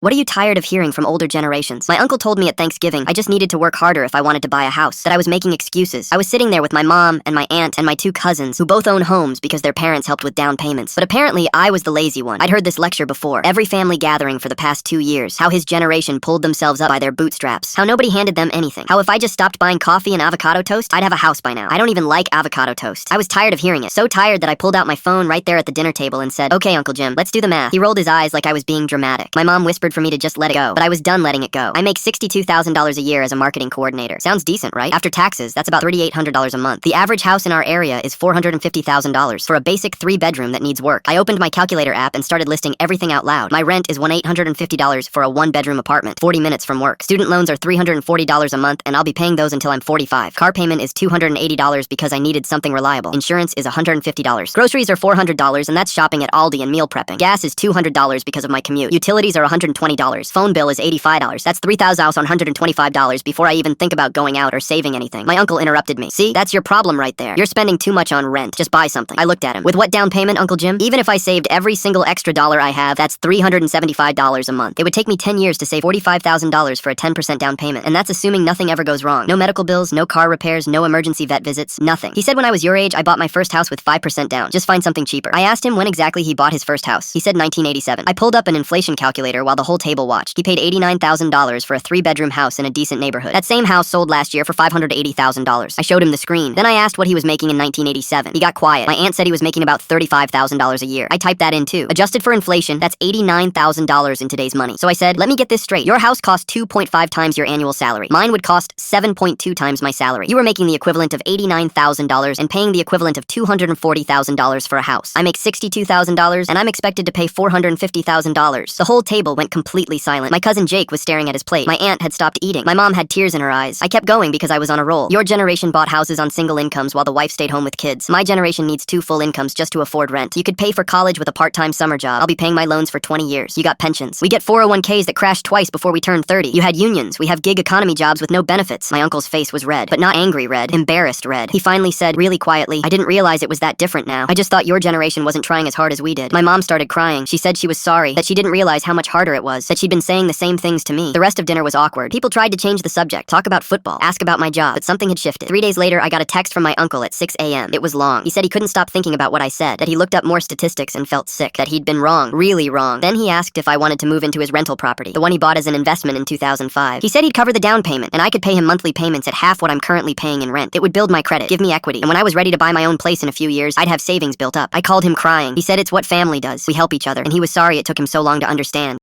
What are you tired of hearing from older generations? My uncle told me at Thanksgiving I just needed to work harder if I wanted to buy a house, that I was making excuses. I was sitting there with my mom and my aunt and my two cousins, who both own homes because their parents helped with down payments. But apparently, I was the lazy one. I'd heard this lecture before. Every family gathering for the past 2 years. How his generation pulled themselves up by their bootstraps. How nobody handed them anything. How if I just stopped buying coffee and avocado toast, I'd have a house by now. I don't even like avocado toast. I was tired of hearing it. So tired that I pulled out my phone right there at the dinner table and said, "Okay, Uncle Jim, let's do the math." He rolled his eyes like I was being dramatic. My mom whispered for me to just let it go. But I was done letting it go. I make $62,000 a year as a marketing coordinator. Sounds decent, right? After taxes, that's about $3,800 a month. The average house in our area is $450,000 for a basic 3-bedroom that needs work. I opened my calculator app and started listing everything out loud. My rent is $1,850 for a 1-bedroom apartment, 40 minutes from work. Student loans are $340 a month, and I'll be paying those until I'm 45. Car payment is $280 because I needed something reliable. Insurance is $150. Groceries are $400, and that's shopping at Aldi and meal prepping. Gas is $200 because of my commute. Utilities are $120. Phone bill is $85. That's $3,125 before I even think about going out or saving anything. My uncle interrupted me. "See, that's your problem right there. You're spending too much on rent. Just buy something." I looked at him. "With what down payment, Uncle Jim? Even if I saved every single extra dollar I have, that's $375 a month. It would take me 10 years to save $45,000 for a 10% down payment, and that's assuming nothing ever goes wrong. No medical bills, no car repairs, no emergency vet visits, nothing." He said when I was your age, I bought my first house with 5% down. Just find something cheaper. I asked him when exactly he bought his first house. He said 1987. I pulled up an inflation calculator while the whole table watched. He paid $89,000 for a 3-bedroom house in a decent neighborhood. That same house sold last year for $580,000. I showed him the screen. Then I asked what he was making in 1987. He got quiet. My aunt said he was making about $35,000 a year. I typed that in too. Adjusted for inflation, that's $89,000 in today's money. So I said, "Let me get this straight. Your house costs 2.5 times your annual salary. Mine would cost 7.2 times my salary. You were making the equivalent of $89,000 and paying the equivalent of $240,000 for a house. I make $62,000 and I'm expected to pay $450,000. The whole table went completely silent. My cousin Jake was staring at his plate. My aunt had stopped eating. My mom had tears in her eyes. I kept going because I was on a roll. Your generation bought houses on single incomes while the wife stayed home with kids. My generation needs 2 full incomes just to afford rent. You could pay for college with a part-time summer job. I'll be paying my loans for 20 years. You got pensions. We get 401ks that crash twice before we turn 30. You had unions. We have gig economy jobs with no benefits." My uncle's face was red, but not angry red, embarrassed red. He finally said, really quietly, "I didn't realize it was that different now. I just thought your generation wasn't trying as hard as we did." My mom started crying. She said she was sorry, that she didn't realize how much harder it was, that she'd been saying the same things to me. The rest of dinner was awkward. People tried to change the subject, talk about football, ask about my job, but something had shifted. 3 days later, I got a text from my uncle at 6 a.m. It was long. He said he couldn't stop thinking about what I said, that he looked up more statistics and felt sick, that he'd been wrong, really wrong. Then he asked if I wanted to move into his rental property, the one he bought as an investment in 2005. He said he'd cover the down payment, and I could pay him monthly payments at half what I'm currently paying in rent. It would build my credit, give me equity, and when I was ready to buy my own place in a few years, I'd have savings built up. I called him crying. He said it's what family does. We help each other, and he was sorry it took him so long to understand.